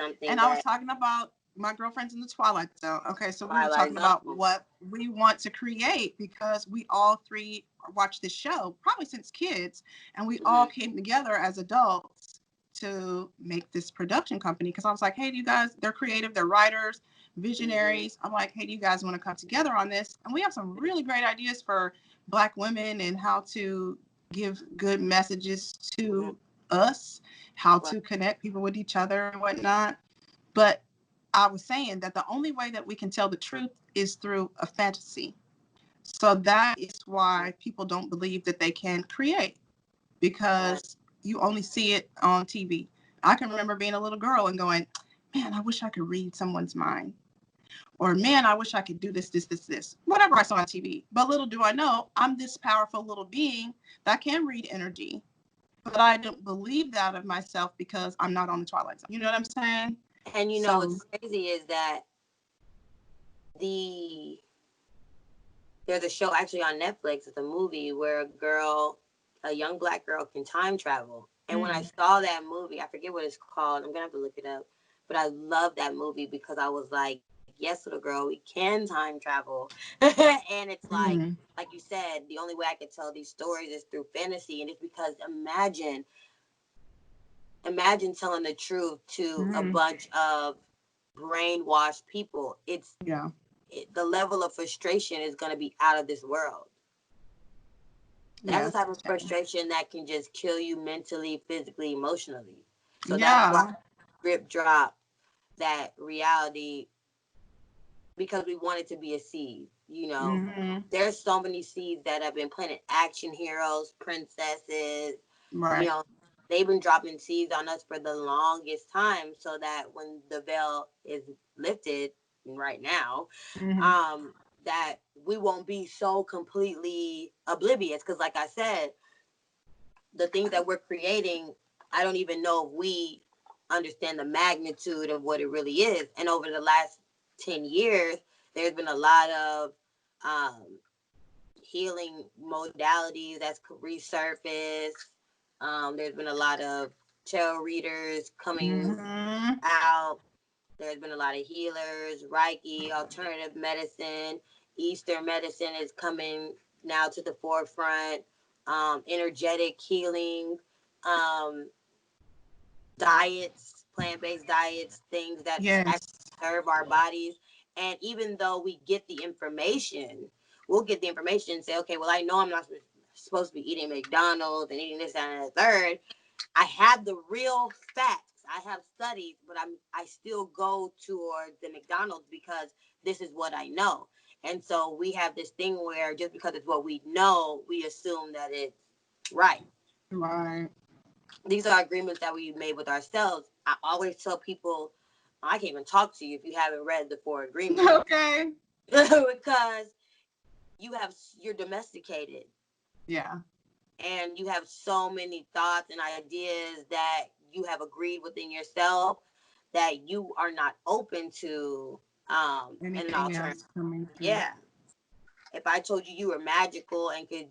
something. And I was talking about my girlfriends in the Twilight Zone. Okay, so we were talking Zone. about what we want to create because we all three watched this show probably since kids, and we all came together as adults to make this production company. Because I was like, hey, do you guys? They're creative, they're writers, visionaries. I'm like, hey, do you guys want to come together on this? And we have some really great ideas for Black women and how to give good messages to us, how to connect people with each other and whatnot. But I was saying that the only way that we can tell the truth is through a fantasy. So that is why people don't believe that they can create, because you only see it on TV. I can remember being a little girl and going, man, I wish I could read someone's mind. Or, man, I wish I could do this. Whatever I saw on TV. But little do I know, I'm this powerful little being that can read energy. But I don't believe that of myself because I'm not on the Twilight Zone. You know what I'm saying? And you know what's crazy is that there's a show actually on Netflix. It's a movie where a young Black girl can time travel. And when I saw that movie, I forget what it's called. I'm going to have to look it up. But I love that movie because I was like, yes, little girl, we can time travel. And it's like you said, the only way I could tell these stories is through fantasy. And it's because imagine telling the truth to a bunch of brainwashed people. The level of frustration is going to be out of this world. That's the type of frustration that can just kill you mentally, physically, emotionally. So that's why Rip dropped that reality, because we want it to be a seed. You know, there's so many seeds that have been planted. Action heroes, princesses, you know, they've been dropping seeds on us for the longest time, so that when the veil is lifted right now, that we won't be so completely oblivious. Because like I said, the things that we're creating, I don't even know if we understand the magnitude of what it really is. And over the last 10 years, there's been a lot of healing modalities that's resurfaced. There's been a lot of tarot readers coming out. There's been a lot of healers, Reiki, alternative medicine, Eastern medicine is coming now to the forefront. Energetic healing, diets, plant-based diets, things that actually serve our bodies. And even though we get the information, we'll get the information and say, okay, well, I know I'm not supposed to be eating McDonald's and eating this, that, and the third. I have the real facts. I have studies, but I still go towards the McDonald's because this is what I know. And so we have this thing where just because it's what we know, we assume that it's right. Right. These are agreements that we made with ourselves. I always tell people, I can't even talk to you if you haven't read the 4 agreements. Okay. Because you're domesticated. Yeah. And you have so many thoughts and ideas that you have agreed within yourself that you are not open to anything an alternative. Yeah. If I told you were magical and could,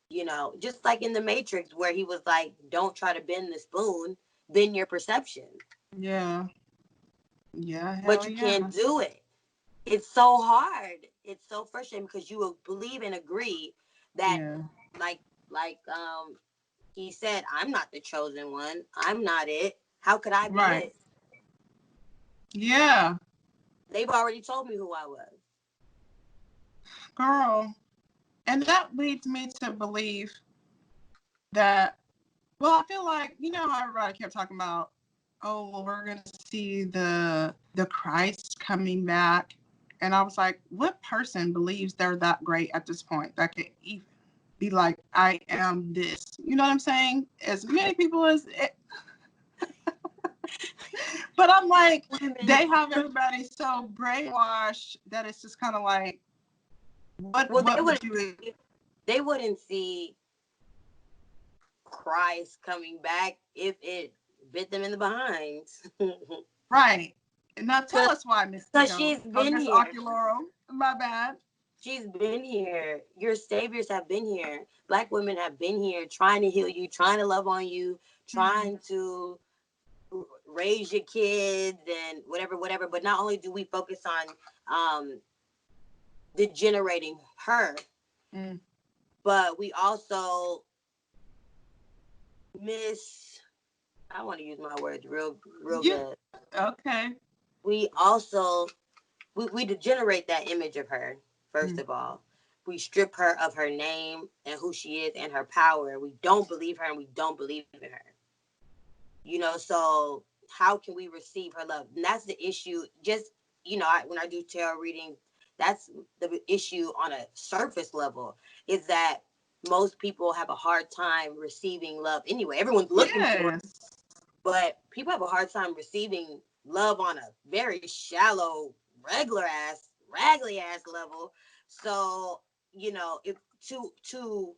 you know, just like in the Matrix where he was like, don't try to bend the spoon, bend your perception. Yeah. Yeah. But you can't do it. It's so hard. It's so frustrating because you will believe and agree that like he said, I'm not the chosen one. I'm not it. How could I be it? Yeah. They've already told me who I was. Girl. And that leads me to believe that, well, I feel like, you know how everybody kept talking about, oh, well, we're going to see the Christ coming back. And I was like, what person believes they're that great at this point that could even be like, I am this? You know what I'm saying? As many people as it. But I'm like, they have everybody so brainwashed that it's just kind of like, what would you? They wouldn't see Christ coming back if it bit them in the behind. Right. Now tell us why, Miss. Because she's been here. Oculaurel. My bad. She's been here. Your saviors have been here. Black women have been here trying to heal you, trying to love on you, trying to raise your kids and whatever. But not only do we focus on degenerating her, but we also miss. I want to use my words real good. Okay. We also we degenerate that image of her. First of all, we strip her of her name and who she is and her power. We don't believe her and we don't believe in her. So how can we receive her love? And that's the issue. Just, when I do tarot readings, that's the issue on a surface level, is that most people have a hard time receiving love anyway. Everyone's looking for it, but people have a hard time receiving love on a very shallow, raggedy ass level. So, if to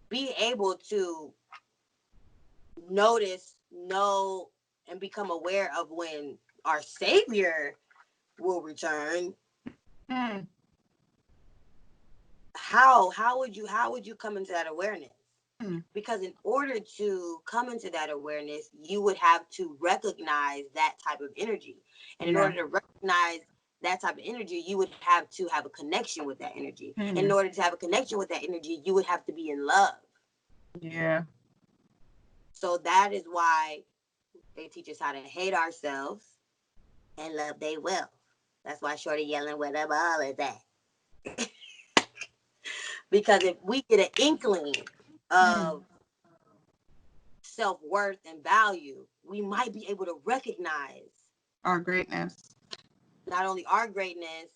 be able to know, and become aware of when our Savior will return. How would you come into that awareness? Because in order to come into that awareness, you would have to recognize that type of energy. And in order to recognize that type of energy, you would have to have a connection with that energy. And in order to have a connection with that energy, you would have to be in love. Yeah. So that is why they teach us how to hate ourselves and love they will. That's why Shorty yelling where the ball is at. Because if we get an inkling of self-worth and value, we might be able to recognize our greatness. Not only our greatness,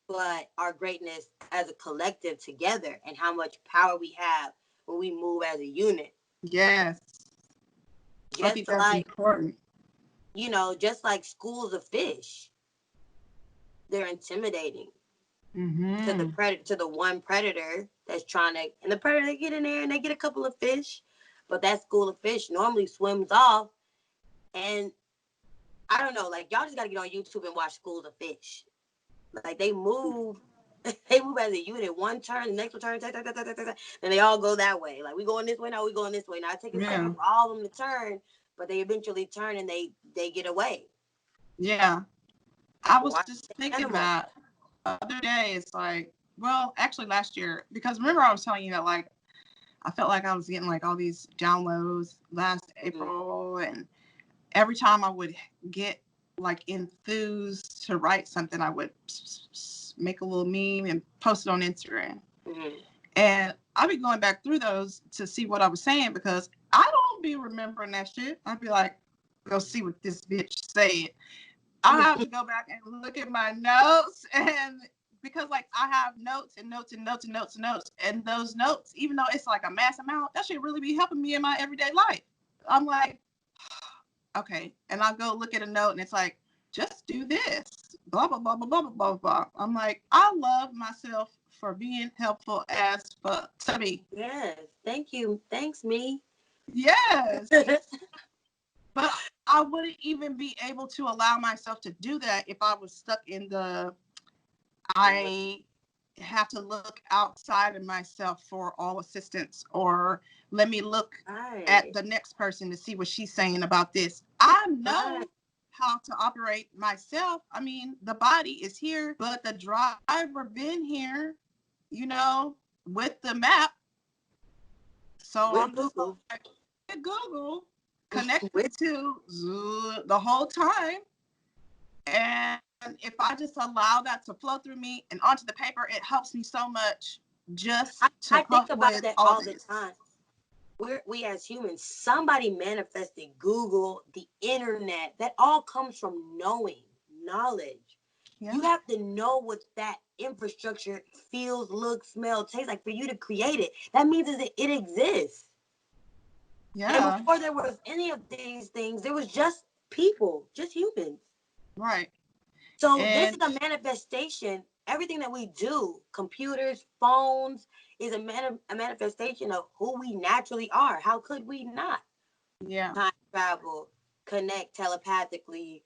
but our greatness as a collective together, and how much power we have when we move as a unit. Yes. Just I think that's important. Just like schools of fish, they're intimidating to the one predator that's trying to, and the predator get in there and they get a couple of fish, but that school of fish normally swims off. And I don't know, like, y'all just gotta get on YouTube and watch schools of fish. Like, they move as a unit. One turn, the next one turn, and they all go that way. Like, we going this way, now we going this way. Now it takes a second for all of them to turn, but they eventually turn and they get away. Yeah. I was just thinking that the other day. It's like, well, actually last year, because remember I was telling you that, like, I felt like I was getting like all these downloads last April, and every time I would get like enthused to write something, I would make a little meme and post it on Instagram. And I'd be going back through those to see what I was saying, because I don't be remembering that shit. I'd be like, go see what this bitch said. I have to go back and look at my notes, and because like I have notes and notes and notes and notes and notes, and those notes, even though it's like a mass amount, that should really be helping me in my everyday life. I'm like, okay, and I'll go look at a note and it's like, just do this, blah blah blah blah blah blah blah. I'm like, I love myself for being helpful as fuck to me. Yes, thank you. Thanks, me. Yes. But I wouldn't even be able to allow myself to do that if I was stuck in the, I have to look outside of myself for all assistance, or let me look at the next person to see what she's saying about this. I know how to operate myself. I mean, the body is here, but the driver been here, with the map. So I'm just like, Google connected to the whole time. And if I just allow that to flow through me and onto the paper, it helps me so much just to I think about that all the time. We as humans, somebody manifested Google, the internet. That all comes from knowledge. Yeah. You have to know what that infrastructure feels, looks, smells, tastes like for you to create it. That means that it exists. Yeah. And before there was any of these things, there was just people, just humans. Right. So this is a manifestation. Everything that we do, computers, phones, is a manifestation of who we naturally are. How could we not? Yeah. Time travel, connect telepathically,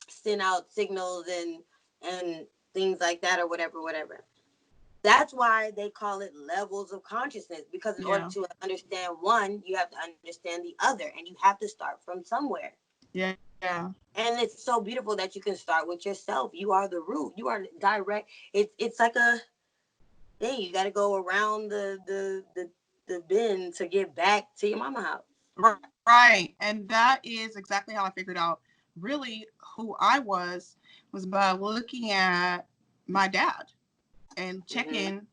send out signals and things like that, or whatever. That's why they call it levels of consciousness, because in order to understand one, you have to understand the other, and you have to start from somewhere. Yeah. Yeah. And it's so beautiful that you can start with yourself. You are the root. You are direct. It's like a thing. You got to go around the bin to get back to your mama house. Right. And that is exactly how I figured out really who I was by looking at my dad and Mm-hmm. checking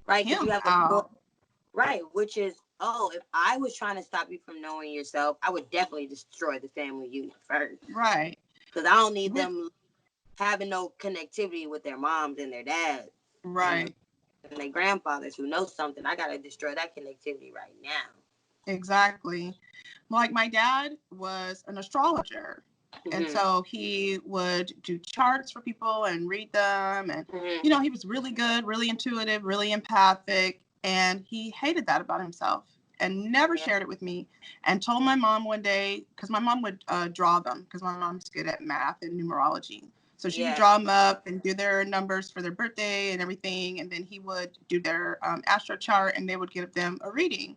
Right, because you him have a full, out. right, which is, oh, if I was trying to stop you from knowing yourself, I would definitely destroy the family unit first. Right. Because I don't need With them having no connectivity with their moms and their dads and right. their grandfathers who know something. I gotta destroy that connectivity right now. Exactly. Like my dad was an astrologer. And Mm-hmm. so he would do charts for people and read them. And, Mm-hmm. you know, he was really good, really intuitive, really empathic. And he hated that about himself and never Yeah. shared it with me. And told my mom one day, because my mom would draw them, because my mom's good at math and numerology. So she would Yeah. draw them up and do their numbers for their birthday and everything. And then he would do their astro chart and they would give them a reading.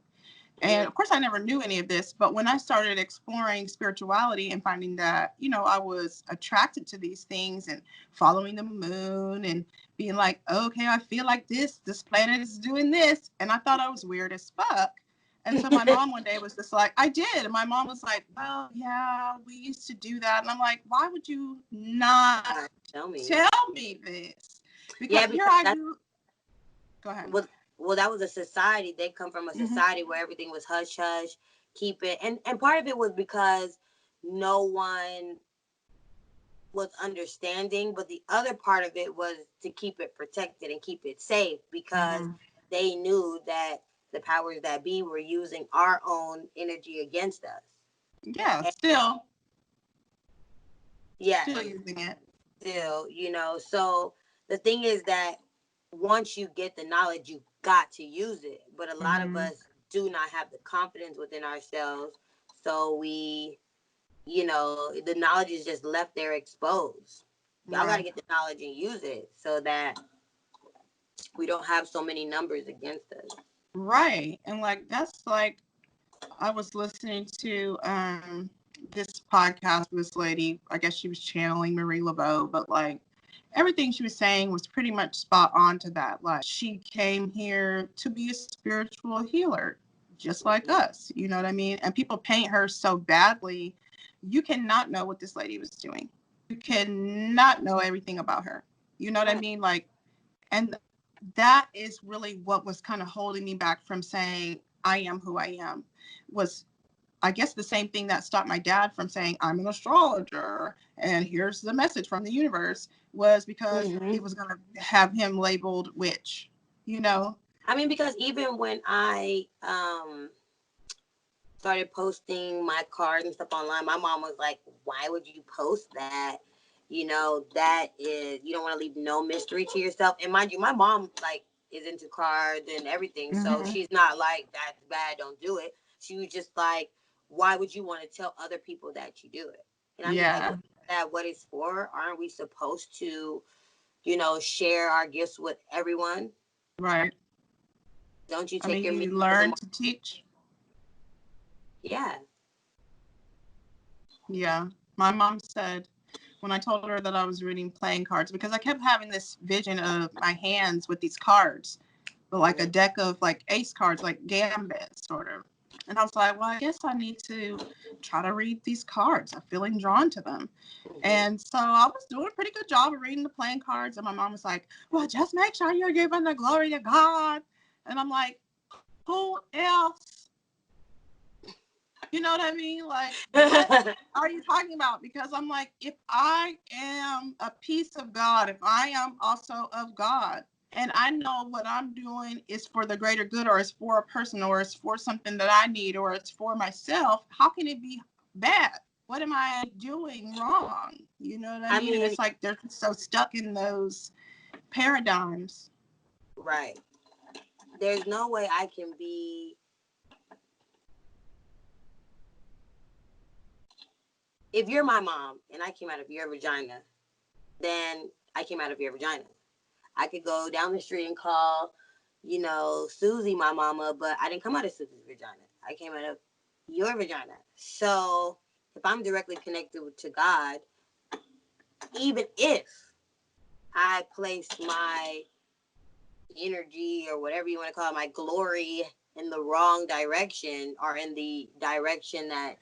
And Mm-hmm. of course, I never knew any of this, but when I started exploring spirituality and finding that, you know, I was attracted to these things and following the moon and being like, okay, I feel like this planet is doing this. And I thought I was weird as fuck. And so my mom one day was just like, I did. And my mom was like, well, yeah, we used to do that. And I'm like, why would you not Tell me. tell me this? Because Yeah, here because I that grew. Go ahead. was, well, that was a society. They come from a Mm-hmm. society where everything was hush hush, keep it, and part of it was because no one was understanding, but the other part of it was to keep it protected and keep it safe because Mm-hmm. they knew that the powers that be were using our own energy against us. Yeah, And still yes, using it. still, so the thing is that once you get the knowledge, you got to use it. But a lot of Mm-hmm. us do not have the confidence within ourselves. So the knowledge is just left there exposed. Y'all got to Right. get the knowledge and use it so that we don't have so many numbers against us. Right. And like that's like I was listening to this podcast with this lady. I guess she was channeling Marie Laveau, but like everything she was saying was pretty much spot on to that. Like she came here to be a spiritual healer, just like Mm-hmm. us. You know what I mean? And people paint her so badly. You cannot know what this lady was doing. You cannot know everything about her. You know what I Right. mean? Like, and that is really what was kind of holding me back from saying I am who I am. Was I guess the same thing that stopped my dad from saying I'm an astrologer and here's the message from the universe was because Mm-hmm. it was going to have him labeled witch, you know. I mean, because even when I started posting my cards and stuff online, my mom was like, "Why would you post that? That is you don't want to leave no mystery to yourself." And mind you, my mom like is into cards and everything, so Mm-hmm. she's not like that's bad. Don't do it. She was just like, "Why would you want to tell other people that you do it?" And I'm just like, Yeah, "Well, that what it's for? Aren't we supposed to, share our gifts with everyone? right. Don't you I take mean, your you meetings as a learn to teach. yeah." Yeah. My mom said when I told her that I was reading playing cards because I kept having this vision of my hands with these cards, but like a Mm-hmm. deck of like ace cards, like gambit sort of. And I was like, well, I guess I need to try to read these cards. I'm feeling drawn to them. Mm-hmm. And so I was doing a pretty good job of reading the playing cards. And my mom was like, well, just make sure you're giving the glory to God. And I'm like, who else? You know what I mean? Like, what are you talking about? Because I'm like, if I am a piece of God, if I am also of God, and I know what I'm doing is for the greater good, or it's for a person, or it's for something that I need, or it's for myself, how can it be bad? What am I doing wrong? You know what I I mean? And mean, it's like they're so stuck in those paradigms. right. There's no way I can be. If you're my mom and I came out of your vagina, then I came out of your vagina. I could go down the street and call, Susie my mama, but I didn't come out of Susie's vagina. I came out of your vagina. So if I'm directly connected to God, even if I place my energy or whatever you want to call it, my glory in the wrong direction or in the direction that,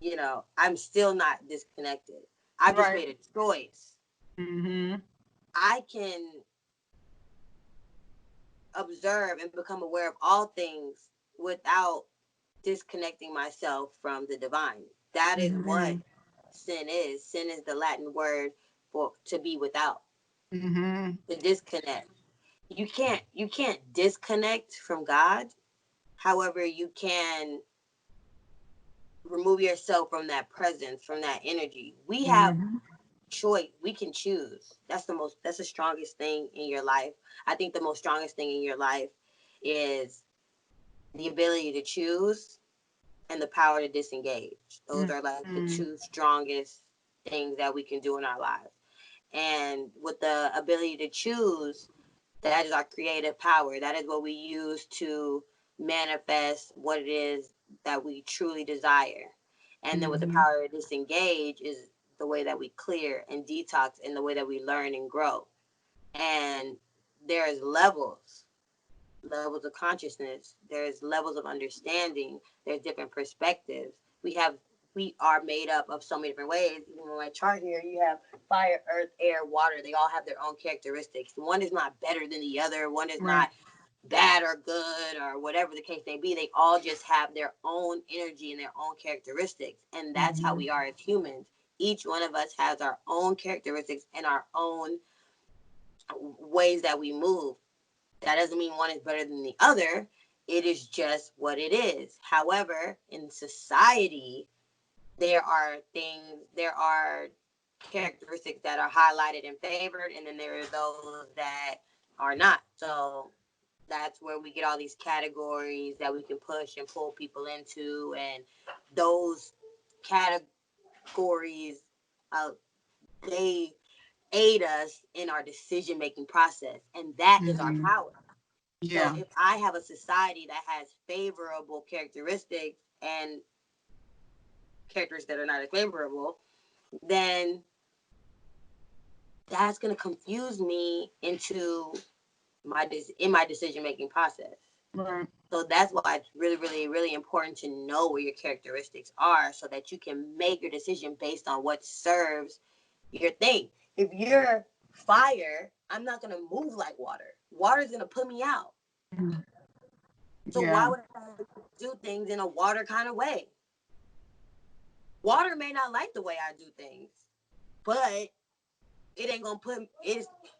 you know, I'm still not disconnected. I've just made a choice. Mm-hmm. I can observe and become aware of all things without disconnecting myself from the divine. That is what sin is. Sin is the Latin word for to be without. Mm-hmm. To disconnect. You can't disconnect from God. However, you can remove yourself from that presence, from that energy. We have choice. We can choose. That's the strongest thing in your life. I think the most strongest thing in your life is the ability to choose and the power to disengage. Those are like the two strongest things that we can do in our lives. And with the ability to choose, that is our creative power. That is what we use to manifest what it is that we truly desire. And then with the power to disengage is the way that we clear and detox and the way that we learn and grow. And there's levels of consciousness. There's levels of understanding. There's different perspectives. We are made up of so many different ways. Even on my chart here, you have fire, earth, air, water. They all have their own characteristics. One is not better than the other. One is not bad or good or whatever the case may be. They all just have their own energy and their own characteristics. And that's how we are as humans. Each one of us has our own characteristics and our own ways that we move. That doesn't mean one is better than the other. It is just what it is. However, in society, there are characteristics that are highlighted and favored, and then there are those that are not. So that's where we get all these categories that we can push and pull people into, and those categories, they aid us in our decision-making process, and that is our power. Yeah. So if I have a society that has favorable characteristics and characters that are not as favorable, then that's going to confuse me into my decision-making process. Right. So that's why it's really, really, really important to know where your characteristics are so that you can make your decision based on what serves your thing. If you're fire, I'm not going to move like water. Water is going to put me out. So why would I do things in a water kind of way? Water may not like the way I do things, but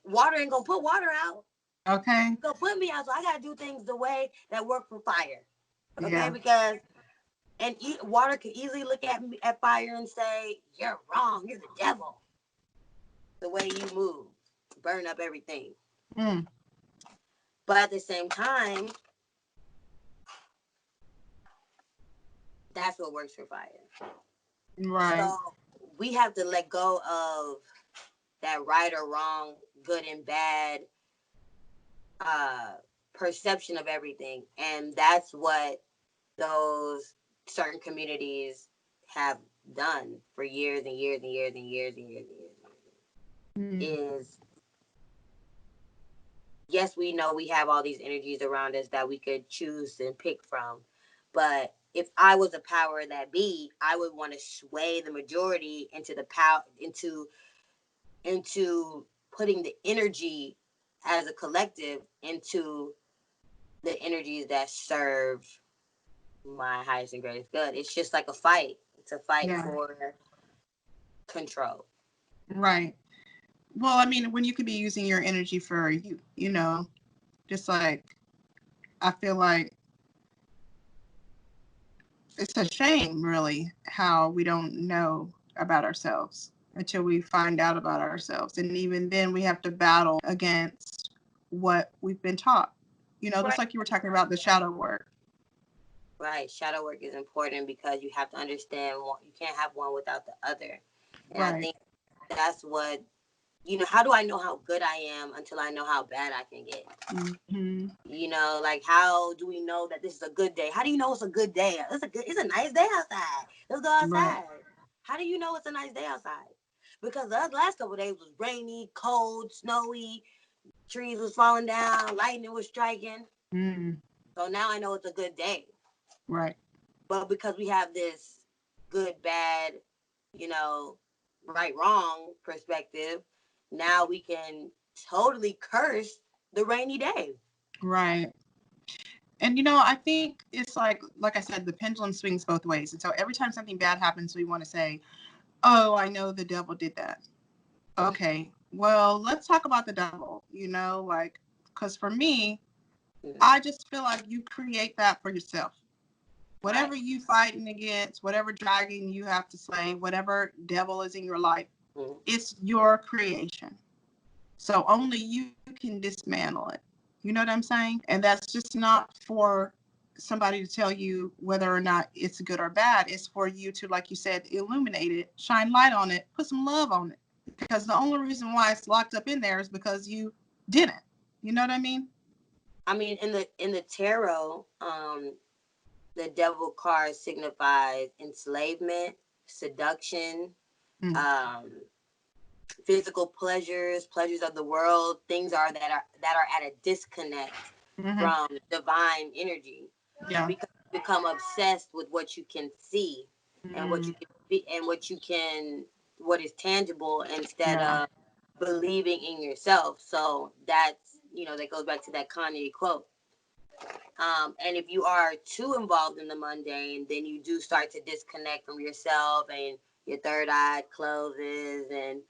water ain't gonna put water out. Okay. It's gonna put me out, so I gotta do things the way that work for fire. Okay, because water can easily look at fire and say, "You're wrong. You're the devil." The way you move, burn up everything. But at the same time, that's what works for fire. Right. So we have to let go of that right or wrong, good and bad perception of everything. And that's what those certain communities have done for years and years and years and years and years and years. Is yes, we know we have all these energies around us that we could choose and pick from. But if I was a power that be, I would want to sway the majority into the power into putting the energy as a collective into the energies that serve my highest and greatest good. It's just like a fight. It's a fight for control. Right. Well, I mean, when you could be using your energy for you know, just like I feel like it's a shame, really, how we don't know about ourselves until we find out about ourselves. And even then, we have to battle against what we've been taught. You know, just like you were talking about the shadow work. Right. Shadow work is important because you have to understand you can't have one without the other. And I think that's what, how do I know how good I am until I know how bad I can get? Like, how do we know that this is a good day? How do you know it's a good day? It's a nice day outside. Let's go outside. Right. How do you know it's a nice day outside? Because the last couple of days was rainy, cold, snowy, trees was falling down, lightning was striking. So now I know it's a good day. Right. But because we have this good, bad, right, wrong perspective, now we can totally curse the rainy day. Right. And I think it's like I said, the pendulum swings both ways. And so every time something bad happens, we want to say, oh, I know the devil did that. Okay, well, let's talk about the devil, because for me, I just feel like you create that for yourself. Whatever you fighting against, whatever dragon you have to slay, whatever devil is in your life, it's your creation. So only you can dismantle it. You know what I'm saying? And that's just not for somebody to tell you whether or not it's good or bad. It's for you to, like you said, illuminate it, shine light on it, put some love on it. Because the only reason why it's locked up in there is because you didn't. You know what I mean? I mean, in the tarot, the devil card signifies enslavement, seduction, physical pleasures of the world, things that are at a disconnect from divine energy. Yeah. Because you become obsessed with what you can see and what you can be, and what is tangible, instead of believing in yourself. So that's, that goes back to that Kanye quote. And if you are too involved in the mundane, then you do start to disconnect from yourself, and your third eye closes, and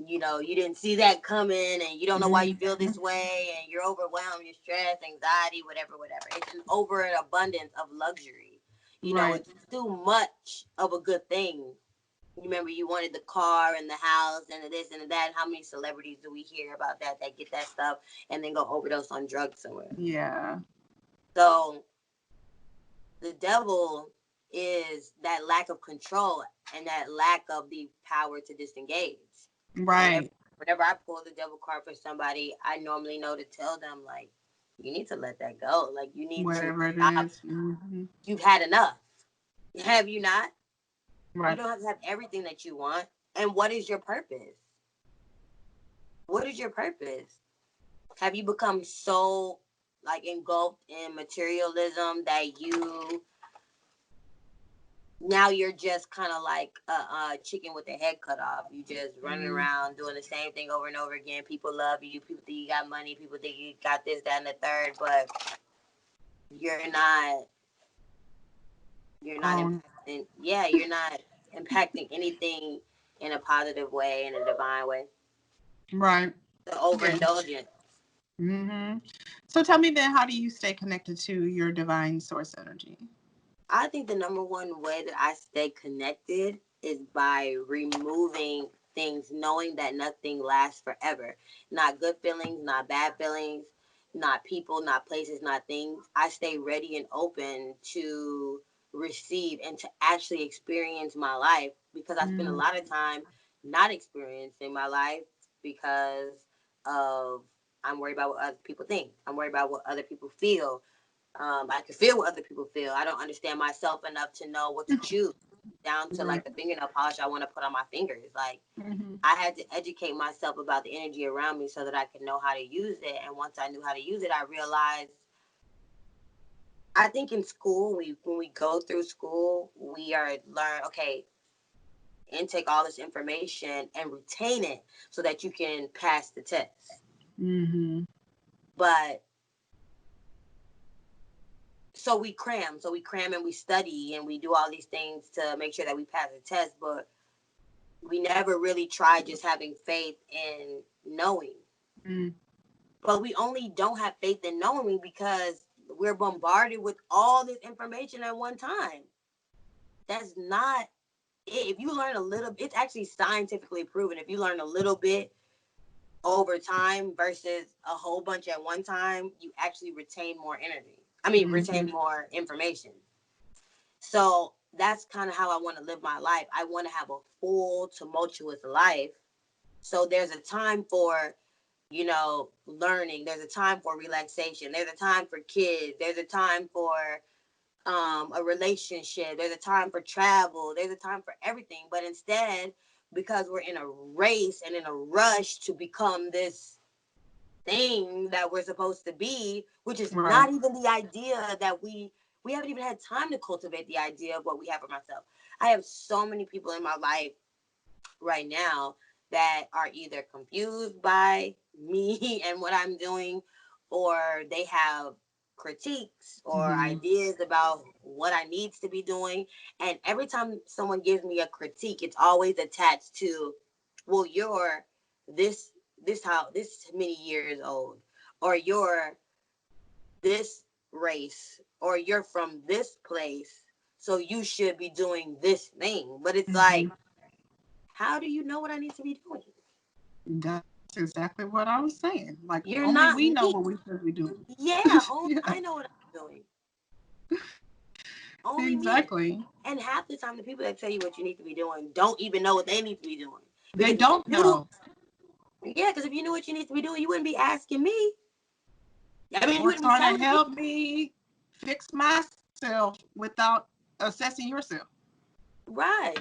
you didn't see that coming, and you don't know why you feel this way, and you're overwhelmed, you're stressed, anxiety, whatever. It's an overabundance of luxury. It's too much of a good thing. Remember, you wanted the car and the house and the this and the that. How many celebrities do we hear about that get that stuff and then go overdose on drugs somewhere? Yeah. So the devil is that lack of control and that lack of the power to disengage. Right. Whenever I pull the devil card for somebody, I normally know to tell them, like, you need to let that go. Like, you need whatever to stop. It is. Mm-hmm. You've had enough. Have you not? Right. You don't have to have everything that you want. And what is your purpose? What is your purpose? Have you become so, like, engulfed in materialism that now you're just kind of like a chicken with the head cut off? You just running around doing the same thing over and over again. People love you. People think you got money. People think you got this, that, and the third. But you're not impacting. Yeah, you're not impacting anything in a positive way, in a divine way. Right. The overindulgence. Mm-hmm. So tell me then, how do you stay connected to your divine source energy? I think the number one way that I stay connected is by removing things, knowing that nothing lasts forever. Not good feelings, not bad feelings, not people, not places, not things. I stay ready and open to receive and to actually experience my life, because I spend a lot of time not experiencing my life because of I'm worried about what other people think. I'm worried about what other people feel. I can feel what other people feel. I don't understand myself enough to know what to choose, down to like the fingernail polish I want to put on my fingers. Like, I had to educate myself about the energy around me so that I could know how to use it. And once I knew how to use it, I realized, I think in school, when we go through school, we are learn, okay, intake all this information and retain it so that you can pass the test. But so we cram and we study and we do all these things to make sure that we pass the test, but we never really try just having faith in knowing. But we only don't have faith in knowing because we're bombarded with all this information at one time. That's not it. If you learn a little, it's actually scientifically proven. If you learn a little bit over time versus a whole bunch at one time, you actually retain more energy. Retain more information. So that's kind of how I want to live my life. I want to have a full, tumultuous life. So there's a time for learning. There's a time for relaxation. There's a time for kids. There's a time for a relationship. There's a time for travel. There's a time for everything. But instead, because we're in a race and in a rush to become this thing that we're supposed to be, which is not even the idea that we haven't even had time to cultivate the idea of what we have for myself. I have so many people in my life right now that are either confused by me and what I'm doing, or they have critiques or ideas about what I needs to be doing. And every time someone gives me a critique, it's always attached to, well, you're this this many years old, or you're this race, or you're from this place, so you should be doing this thing. But it's like, how do you know what I need to be doing? That's exactly what I was saying. Like, You're only not we know me. what we should be doing. Yeah, only Yeah, I know what I'm doing. Only me. exactly. And half the time, the people that tell you what you need to be doing don't even know what they need to be doing. They Because if don't you knew, know. yeah, because if you knew what you need to be doing, you wouldn't be asking me. I mean, you Or wouldn't be trying to telling me. help me fix myself without assessing yourself. Right.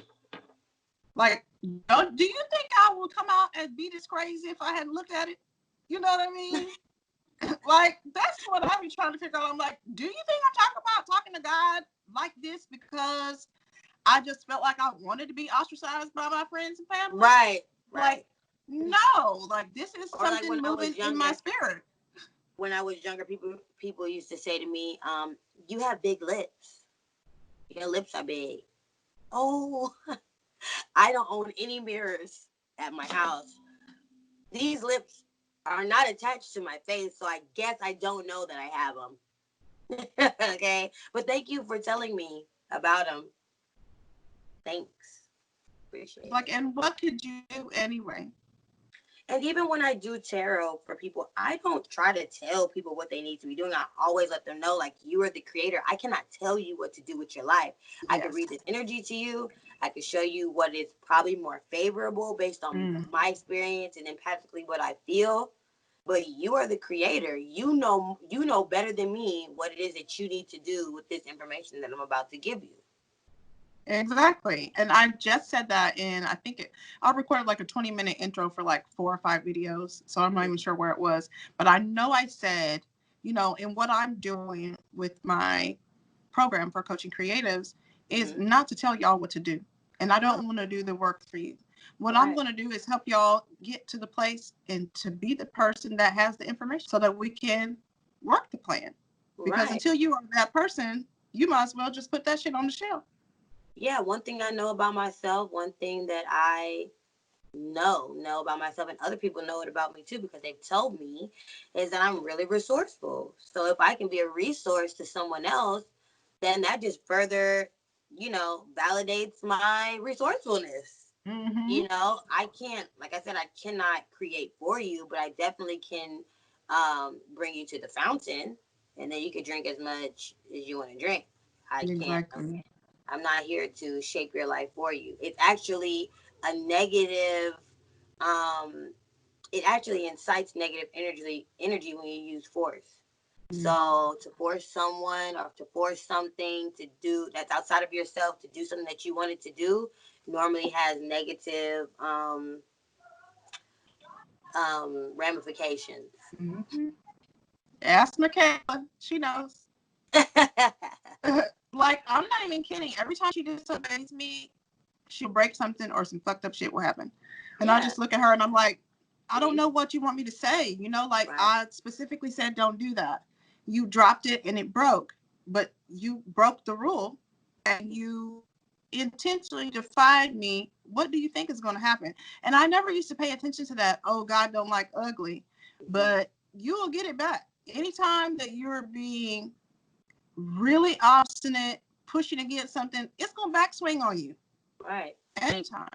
Like, do you think I would come out and be this crazy if I hadn't looked at it? You know what I mean? Like, that's what I be trying to figure out. I'm like, do you think I'm talking to God like this because I just felt like I wanted to be ostracized by my friends and family? Right. Like, Right. no, like this is Or like something moving in my spirit. when I was younger, people used to say to me, you have big lips. Your lips are big. Oh, I don't own any mirrors at my house. These lips are not attached to my face, so I guess I don't know that I have them. Okay, but thank you for telling me about them. Thanks, appreciate Like, it. and what could you do anyway? And even when I do tarot for people, I don't try to tell people what they need to be doing. I always let them know, like, you are the creator. I cannot tell you what to do with your life. I could read this energy to you. I could show you what is probably more favorable based on my experience and empathically what I feel. But you are the creator. You know better than me what it is that you need to do with this information that I'm about to give you. Exactly. And I just said that in, I recorded like a 20-minute intro for like 4 or 5 videos. So I'm not even sure where it was. But I know I said, in what I'm doing with my program for coaching creatives is not to tell y'all what to do. And I don't want to do the work for you. What I'm going to do is help y'all get to the place and to be the person that has the information so that we can work the plan. Because until you are that person, you might as well just put that shit on the shelf. Yeah, one thing I know about myself, one thing that I know about myself, and other people know it about me too because they've told me, is that I'm really resourceful. So if I can be a resource to someone else, then that just further, validates my resourcefulness. I can't, like I said, I cannot create for you, but I definitely can bring you to the fountain, and then you can drink as much as you want to drink. I can't. Exactly. I'm not here to shape your life for you. It's actually a negative. Um, it actually incites negative energy when you use force. So to force someone or to force something to do that's outside of yourself to do something that you wanted to do normally has negative ramifications. Ask Michaela. She knows. Like, I'm not even kidding. Every time she disobeys me, she'll break something or some fucked up shit will happen. And I just look at her and I'm like, I don't know what you want me to say. Like, I specifically said, don't do that. You dropped it and it broke, but you broke the rule and you intentionally defied me. What do you think is going to happen? And I never used to pay attention to that. Oh, God don't like ugly, but you will get it back. Anytime that you're being really obstinate, pushing against something, it's going to backswing on you. Right. Anytime.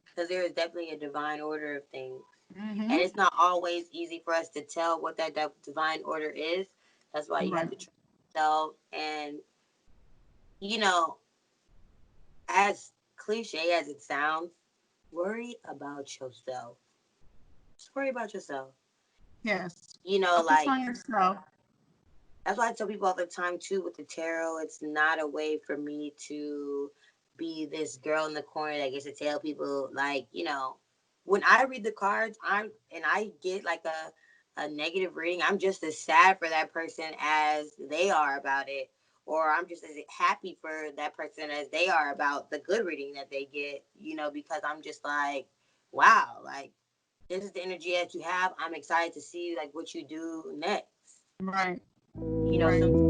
Because there is definitely a divine order of things. Mm-hmm. And it's not always easy for us to tell what that divine order is. That's why you have to trust yourself. And, as cliche as it sounds, worry about yourself. Just worry about yourself. Yes. You know, Focus like on yourself. that's why I tell people all the time too with the tarot, it's not a way for me to be this girl in the corner that gets to tell people like, you know, when I read the cards, I get like a negative reading, I'm just as sad for that person as they are about it. Or I'm just as happy for that person as they are about the good reading that they get, you know, because I'm just like, wow, like this is the energy that you have. I'm excited to see like what you do next. Right. You know, Right.